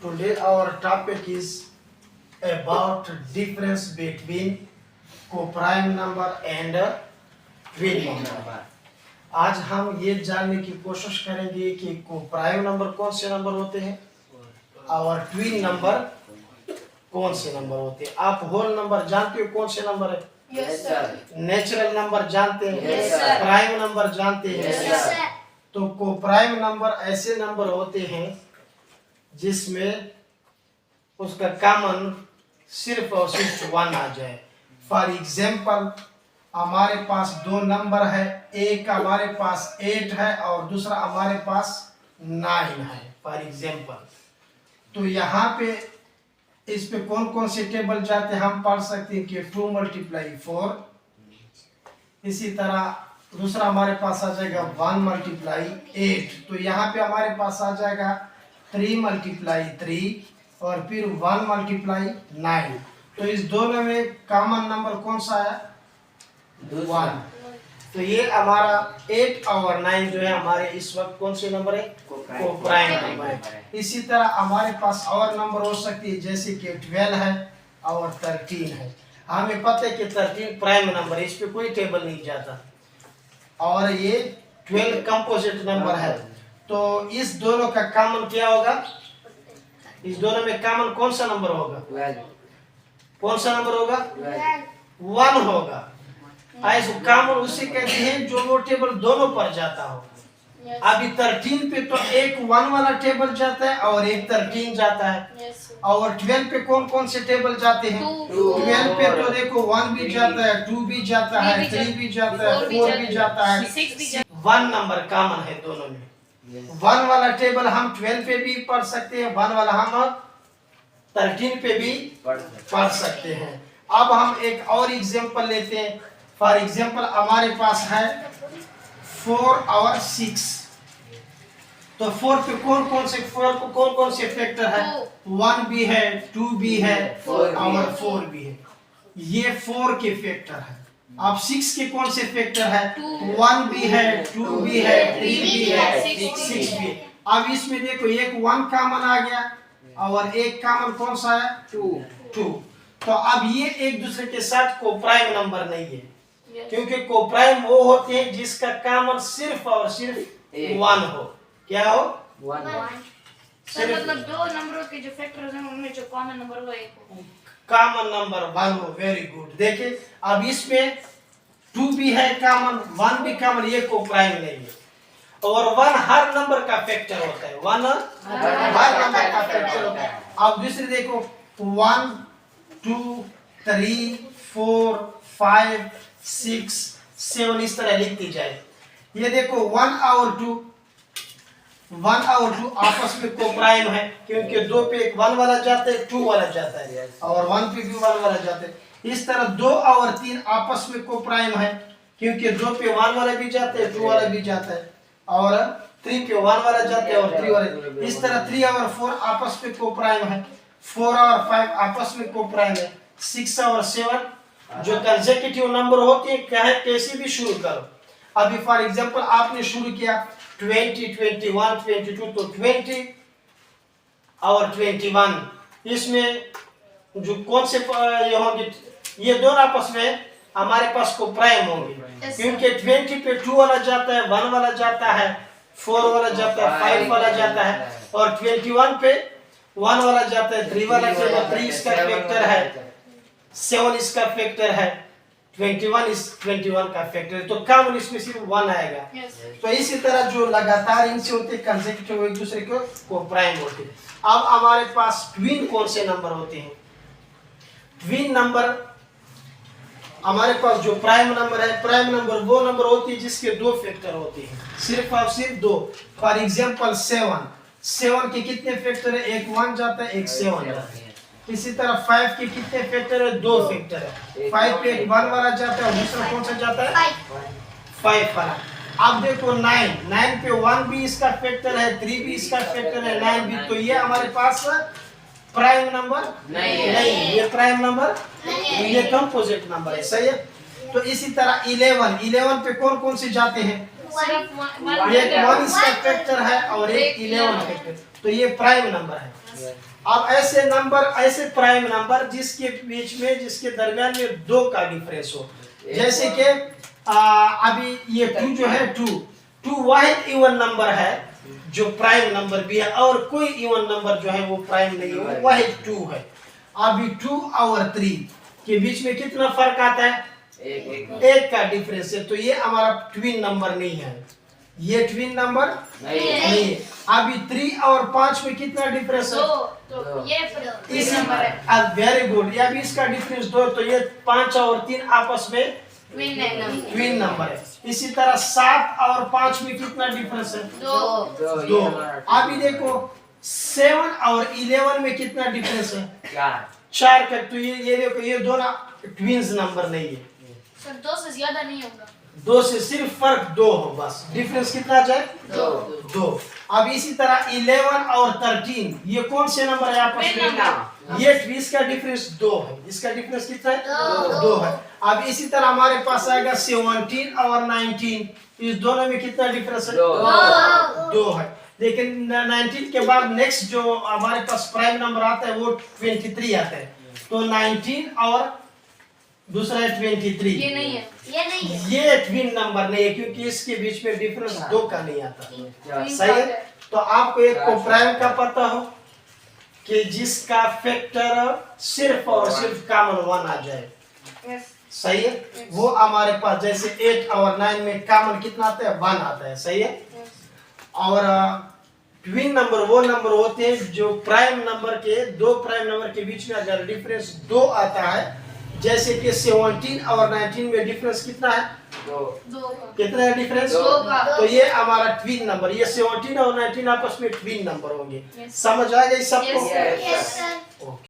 Today our topic is about difference between co-prime number and twin number. आज हम ये जानने की कोशिश करेंगे कि को-प्राइम नंबर कौन से नंबर होते हैं और ट्विन नंबर कौन से नंबर होते हैं। आप होल नंबर जानते हो कौन से नंबर है? Yes sir. नेचुरल नंबर जानते हैं? Yes sir. प्राइम नंबर जानते हैं? Yes sir. तो को-प्राइम नंबर ऐसे नंबर होते हैं जिसमें उसका कॉमन सिर्फ और सिर्फ 1 आ जाए। फॉर एग्जाम्पल हमारे पास दो नंबर है, एक हमारे पास 8 है और दूसरा हमारे पास 9 है फॉर एग्जाम्पल। तो यहाँ पे इस पे कौन कौन से टेबल जाते हैं हम पढ़ सकते हैं कि 2 × 4। इसी तरह दूसरा हमारे पास आ जाएगा 1 × 8। तो यहाँ पे हमारे पास आ जाएगा 3 × 3 और फिर 1 × 9। तो इस दोनों में कॉमन नंबर कौन सा है? 1। तो ये हमारा 8 और 9 जो है हमारे इस वक्त कौन से नंबर है? को-प्राइम नंबर है। इसी तरह हमारे पास और नंबर हो सकती है जैसे कि 12 है और 13 है। हमें पता है कि 13 प्राइम नंबर है, इस पे कोई टेबल नहीं जाता और ये 12 कंपोजिट नंबर है। तो इस दोनों का कॉमन क्या होगा? इस दोनों में कॉमन कौन सा नंबर होगा? कौन सा नंबर होगा? 1 होगा। ऐसे कॉमन उसे कहते हैं जो वो टेबल दोनों पर जाता हो। अभी 13 पे तो एक 1 वाला टेबल जाता है और एक 13 जाता है। और 12 पे कौन कौन से टेबल जाते हैं? 12 पे तो देखो 1 भी जाता है, 2 भी जाता है, 3 भी जाता है, 4 भी जाता है, 1 नंबर कॉमन है दोनों में। 1 वाला टेबल हम 12 पे भी पढ़ सकते हैं, 1 वाला हम 13 पे भी पढ़ सकते हैं। अब हम एक और एग्जांपल लेते हैं। फॉर एग्जांपल हमारे पास है 4 और 6। तो 4 पे कौन कौन से फैक्टर है? 1 भी है, 2 भी है और 4 भी है। ये 4 के फैक्टर है। अब 6 के कौन से फैक्टर है? 1 भी है, 2 भी है, 3 भी है, 6 भी है। अब इसमें देखो एक 1 कॉमन आ गया और एक कॉमन कौन सा है? 2। तो अब ये एक दूसरे के साथ को-प्राइम नंबर नहीं है, क्योंकि को-प्राइम वो होते हैं जिसका कॉमन सिर्फ और सिर्फ 1 हो। क्या हो? 1। मतलब दो नंबरों के जो फैक्टर्स हैं उनमें जो कॉमन नंबर वो एक हो। कॉमन नंबर 1 हो। Very good. देखिए अब इसमें 2 भी है कॉमन, 1 भी कॉमन, ये को-प्राइम नहीं है। और 1 हर नंबर का फैक्टर होता है, 1 हर नंबर का फैक्टर होता है। अब दूसरी देखो 1 2 3 4 5 6 7 इस तरह लिखती जाए। ये देखो 1 और 2 आपस में को-प्राइम है, क्योंकि 2 पे एक 1 वाला जाता है, 2 वाला जाता है और 1 पे भी 1 वाला जाता है। इस तरह 2 और 3 आपस में को-प्राइम है, क्योंकि 2 पे 1 वाला भी जाता है, 2 वाला भी जाता है और 3 पे 1 वाला जाता है और 3 वाला। इस तरह 3 और 4 आपस में को-प्राइम है, 4 और 5 आपस में को-प्राइम है, 6 और 7 जो कंसेक्यूटिव नंबर होते हैं चाहे कैसे भी शुरू करो। अभी फॉर एग्जांपल आपने शुरू किया 20 21 22, तो 20 और 21 इसमें जो कौन से ये होंगे? ये दोनों आपस में हमारे पास को-प्राइम होंगे, क्योंकि 20 पे 2 वाला जाता है, 1 वाला जाता है, 4 वाला जाता है, 5 वाला जाता है और 21 पे 1 वाला जाता है, 3 वाला जाता है, 3 इसका फैक्टर है, 7 इसका फैक्टर है, 21 का फैक्टर है। तो कॉमन इसमें सिर्फ 1 आएगा। तो इसी तरह जो लगातार इनसे होते कंसेक्यूटिव एक दूसरे को प्राइम होते हैं। अब हमारे पास ट्विन कौन से नंबर होते हैं? ट्विन नंबर हमारे पास जो प्राइम नंबर है, प्राइम नंबर वो नंबर होती है जिसके 2 फैक्टर होते हैं, सिर्फ और सिर्फ 2। फॉर एग्जांपल 7 के कितने फैक्टर है? एक 1 जाता है, एक 7 जाता है। इसी तरह 5 के कितने फैक्टर है? 2 फैक्टर है। 5 पे एक 1 वाला जाता है और दूसरा कौन सा जाता है? 5 वाला। अब देखो 9 पे 1 भी इसका फैक्टर है, 3 भी इसका फैक्टर है, 9 भी। तो ये हमारे पास प्राइम नंबर नहीं, ये प्राइम नंबर नहीं, ये कंपोजिट नंबर है। सही है। तो इसी तरह 11 पे कौन कौन से जाते हैं? एक 1 इसका फैक्टर है और एक 11 फैक्टर। तो ये प्राइम नंबर है। अब ऐसे नंबर, ऐसे प्राइम नंबर जिसके बीच में, जिसके दरमियान में 2 का डिफरेंस हो, जैसे कि अभी ये 2 जो है, 2 वाहिद इवन नंबर है जो प्राइम नंबर भी है, और कोई इवन नंबर जो है वो प्राइम नहीं है, वो वाहिद 2 है। अभी 2 और 3 के बीच में कितना फर्क आता है? एक का डिफरेंस है, तो ये हमारा ट्विन नंबर नहीं है, ये ट्विन नंबर नहीं है। अभी 3 और 5 में कितना डिफरेंस है? 2, तो ये फिर इसी नंबर है, वेरी गुड, ये अभी इसका डिफरेंस 2, तो ये 5 और 3 आपस में ट्विन नंबर है। इसी तरह 7 और 5 में कितना डिफरेंस है? 2। अभी देखो 7 और 11 में कितना डिफरेंस है? 4 का, तो ये देखो ये दोनों ट्विन्स नंबर नहीं है। सर 2 से ज्यादा नहीं होगा, 2 से सिर्फ फर्क 2 हो, बस डिफरेंस कितना जाए? 2। अब इसी तरह 11 और 13 ये कौन से नंबर है आपस में? ये इसका डिफरेंस 2 है, इसका डिफरेंस कितना है? 2 है। अब इसी तरह हमारे पास आएगा 17 और 19, इस दोनों में कितना डिफरेंस है? 2 है। लेकिन 19 के बाद नेक्स्ट जो हमारे पास प्राइम नंबर आता है वो 23 आता है, तो 19 और दूसरा है 23, ये नहीं है, ये ट्विन नंबर नहीं है, क्योंकि इसके बीच में डिफरेंस 2 का नहीं आता। सही है। तो आपको एक को प्राइम का पता हो कि जिसका फैक्टर सिर्फ और सिर्फ कॉमन 1 आ जाए, सही है। वो हमारे पास जैसे 8 और 9 में कॉमन कितना आता है? 1 आता है, सही है। और ट्विन नंबर वो नंबर होते हैं जो प्राइम नंबर के, 2 प्राइम नंबर के बीच में अगर डिफरेंस 2 आता है, जैसे कि 17 और 19 में डिफरेंस कितना है? 2 कितना है डिफरेंस? 2 का। तो ये हमारा ट्विन नंबर, ये 17 और 19 आपस में ट्विन नंबर होंगे। समझ आ गई सबको? Yes, sir. ओके।